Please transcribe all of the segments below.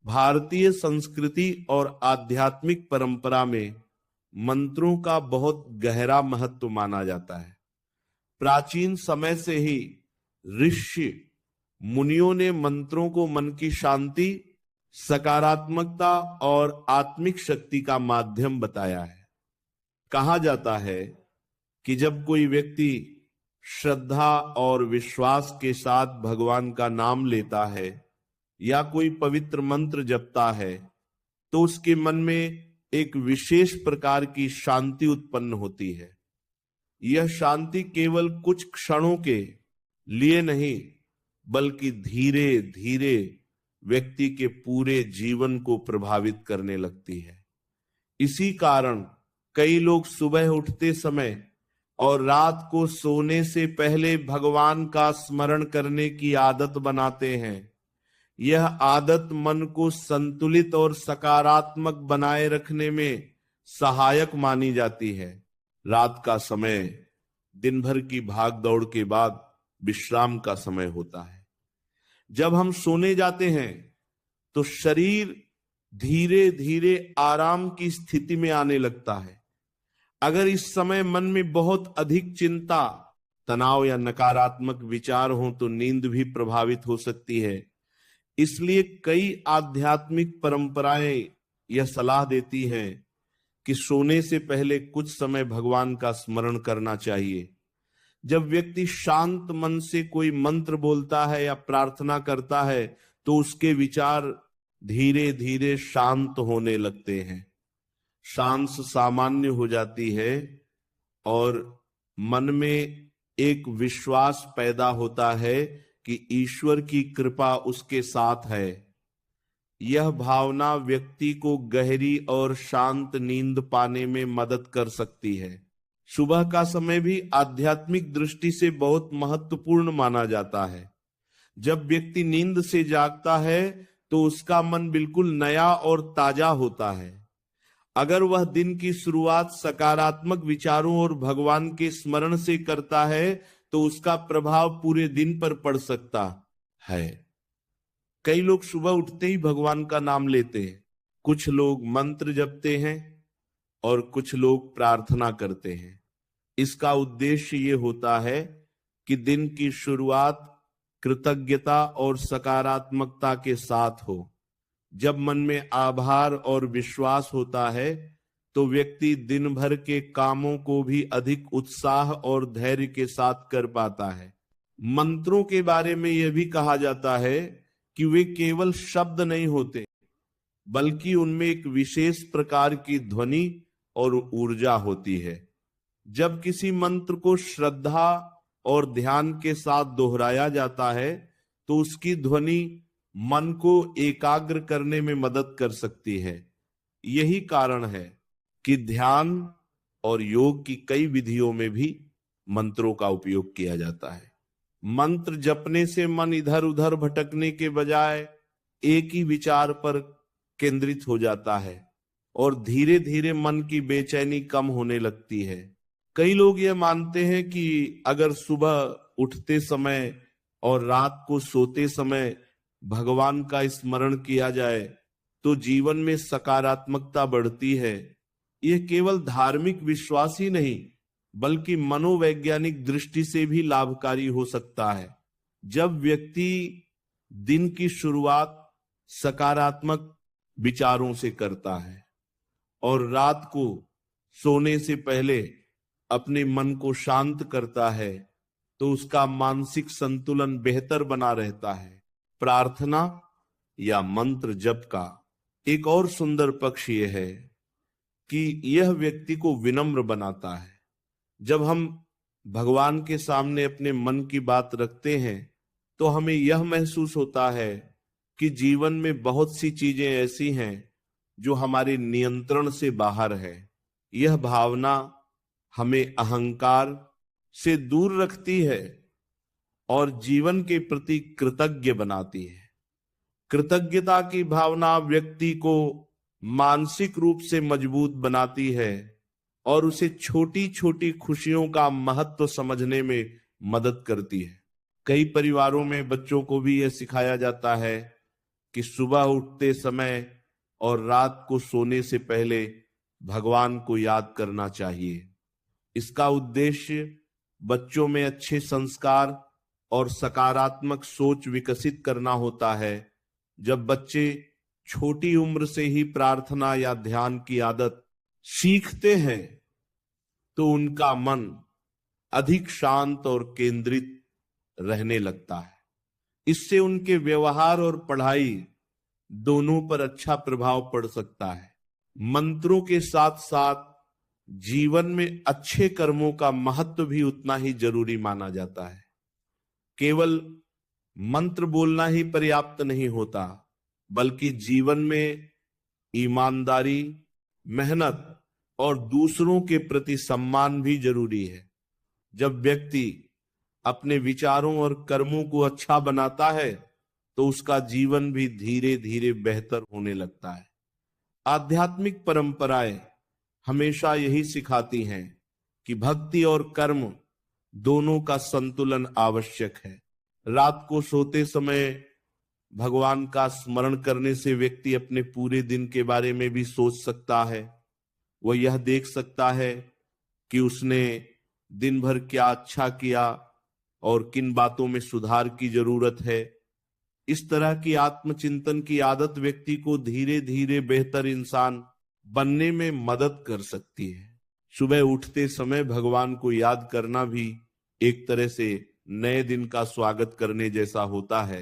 भारतीय संस्कृति और आध्यात्मिक परंपरा में मंत्रों का बहुत गहरा महत्व माना जाता है। प्राचीन समय से ही ऋषि मुनियों ने मंत्रों को मन की शांति, सकारात्मकता और आत्मिक शक्ति का माध्यम बताया है। कहा जाता है कि जब कोई व्यक्ति श्रद्धा और विश्वास के साथ भगवान का नाम लेता है या कोई पवित्र मंत्र जपता है तो उसके मन में एक विशेष प्रकार की शांति उत्पन्न होती है। यह शांति केवल कुछ क्षणों के लिए नहीं बल्कि धीरे धीरे व्यक्ति के पूरे जीवन को प्रभावित करने लगती है। इसी कारण कई लोग सुबह उठते समय और रात को सोने से पहले भगवान का स्मरण करने की आदत बनाते हैं। यह आदत मन को संतुलित और सकारात्मक बनाए रखने में सहायक मानी जाती है। रात का समय दिन भर की भाग दौड़ के बाद विश्राम का समय होता है। जब हम सोने जाते हैं तो शरीर धीरे धीरे आराम की स्थिति में आने लगता है। अगर इस समय मन में बहुत अधिक चिंता, तनाव या नकारात्मक विचार हो तो नींद भी प्रभावित हो सकती है। इसलिए कई आध्यात्मिक परंपराएं यह सलाह देती हैं कि सोने से पहले कुछ समय भगवान का स्मरण करना चाहिए। जब व्यक्ति शांत मन से कोई मंत्र बोलता है या प्रार्थना करता है तो उसके विचार धीरे धीरे शांत होने लगते हैं। सांस सामान्य हो जाती है और मन में एक विश्वास पैदा होता है कि ईश्वर की कृपा उसके साथ है। यह भावना व्यक्ति को गहरी और शांत नींद पाने में मदद कर सकती है। सुबह का समय भी आध्यात्मिक दृष्टि से बहुत महत्वपूर्ण माना जाता है। जब व्यक्ति नींद से जागता है तो उसका मन बिल्कुल नया और ताजा होता है। अगर वह दिन की शुरुआत सकारात्मक विचारों और भगवान के स्मरण से करता है तो उसका प्रभाव पूरे दिन पर पड़ सकता है। कई लोग सुबह उठते ही भगवान का नाम लेते हैं। कुछ लोग मंत्र जपते हैं और कुछ लोग प्रार्थना करते हैं। इसका उद्देश्य ये होता है कि दिन की शुरुआत कृतज्ञता और सकारात्मकता के साथ हो। जब मन में आभार और विश्वास होता है तो व्यक्ति दिन भर के कामों को भी अधिक उत्साह और धैर्य के साथ कर पाता है। मंत्रों के बारे में यह भी कहा जाता है कि वे केवल शब्द नहीं होते बल्कि उनमें एक विशेष प्रकार की ध्वनि और ऊर्जा होती है। जब किसी मंत्र को श्रद्धा और ध्यान के साथ दोहराया जाता है तो उसकी ध्वनि मन को एकाग्र करने में मदद कर सकती है। यही कारण है कि ध्यान और योग की कई विधियों में भी मंत्रों का उपयोग किया जाता है। मंत्र जपने से मन इधर उधर भटकने के बजाय एक ही विचार पर केंद्रित हो जाता है और धीरे धीरे मन की बेचैनी कम होने लगती है। कई लोग यह मानते हैं कि अगर सुबह उठते समय और रात को सोते समय भगवान का स्मरण किया जाए तो जीवन में सकारात्मकता बढ़ती है। यह केवल धार्मिक विश्वास ही नहीं बल्कि मनोवैज्ञानिक दृष्टि से भी लाभकारी हो सकता है। जब व्यक्ति दिन की शुरुआत सकारात्मक विचारों से करता है और रात को सोने से पहले अपने मन को शांत करता है तो उसका मानसिक संतुलन बेहतर बना रहता है। प्रार्थना या मंत्र जप का एक और सुंदर पक्ष यह है कि यह व्यक्ति को विनम्र बनाता है। जब हम भगवान के सामने अपने मन की बात रखते हैं तो हमें यह महसूस होता है कि जीवन में बहुत सी चीजें ऐसी हैं जो हमारे नियंत्रण से बाहर है। यह भावना हमें अहंकार से दूर रखती है और जीवन के प्रति कृतज्ञ बनाती है। कृतज्ञता की भावना व्यक्ति को मानसिक रूप से मजबूत बनाती है और उसे छोटी छोटी खुशियों का महत्व समझने में मदद करती है। कई परिवारों में बच्चों को भी यह सिखाया जाता है कि सुबह उठते समय और रात को सोने से पहले भगवान को याद करना चाहिए। इसका उद्देश्य बच्चों में अच्छे संस्कार और सकारात्मक सोच विकसित करना होता है। जब बच्चे छोटी उम्र से ही प्रार्थना या ध्यान की आदत सीखते हैं तो उनका मन अधिक शांत और केंद्रित रहने लगता है। इससे उनके व्यवहार और पढ़ाई दोनों पर अच्छा प्रभाव पड़ सकता है। मंत्रों के साथ साथ जीवन में अच्छे कर्मों का महत्व भी उतना ही जरूरी माना जाता है। केवल मंत्र बोलना ही पर्याप्त नहीं होता, बल्कि जीवन में ईमानदारी, मेहनत और दूसरों के प्रति सम्मान भी जरूरी है। जब व्यक्ति अपने विचारों और कर्मों को अच्छा बनाता है तो उसका जीवन भी धीरे धीरे बेहतर होने लगता है। आध्यात्मिक परंपराएं हमेशा यही सिखाती हैं कि भक्ति और कर्म दोनों का संतुलन आवश्यक है। रात को सोते समय भगवान का स्मरण करने से व्यक्ति अपने पूरे दिन के बारे में भी सोच सकता है। वह यह देख सकता है कि उसने दिन भर क्या अच्छा किया और किन बातों में सुधार की जरूरत है। इस तरह की आत्मचिंतन की आदत व्यक्ति को धीरे धीरे बेहतर इंसान बनने में मदद कर सकती है। सुबह उठते समय भगवान को याद करना भी एक तरह से नए दिन का स्वागत करने जैसा होता है।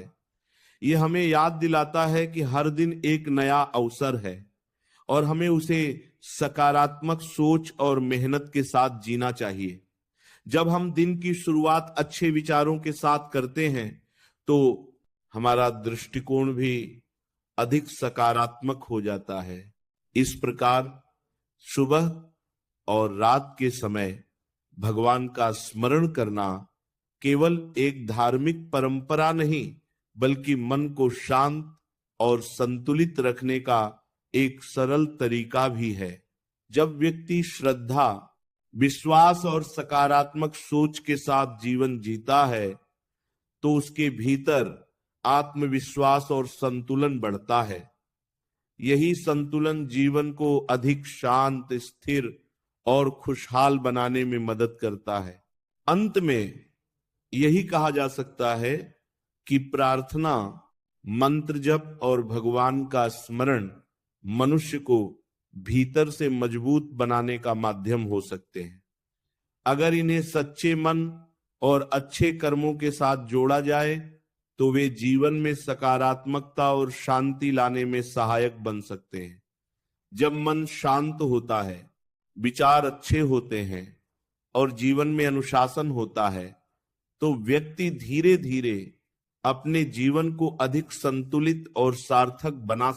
यह हमें याद दिलाता है कि हर दिन एक नया अवसर है और हमें उसे सकारात्मक सोच और मेहनत के साथ जीना चाहिए। जब हम दिन की शुरुआत अच्छे विचारों के साथ करते हैं तो हमारा दृष्टिकोण भी अधिक सकारात्मक हो जाता है। इस प्रकार सुबह और रात के समय भगवान का स्मरण करना केवल एक धार्मिक परंपरा नहीं, बल्कि मन को शांत और संतुलित रखने का एक सरल तरीका भी है। जब व्यक्ति श्रद्धा, विश्वास और सकारात्मक सोच के साथ जीवन जीता है तो उसके भीतर आत्मविश्वास और संतुलन बढ़ता है। यही संतुलन जीवन को अधिक शांत, स्थिर और खुशहाल बनाने में मदद करता है। अंत में यही कहा जा सकता है कि प्रार्थना, मंत्र जप और भगवान का स्मरण मनुष्य को भीतर से मजबूत बनाने का माध्यम हो सकते हैं। अगर इन्हें सच्चे मन और अच्छे कर्मों के साथ जोड़ा जाए तो वे जीवन में सकारात्मकता और शांति लाने में सहायक बन सकते हैं। जब मन शांत होता है, विचार अच्छे होते हैं और जीवन में अनुशासन होता है तो व्यक्ति धीरे धीरे अपने जीवन को अधिक संतुलित और सार्थक बना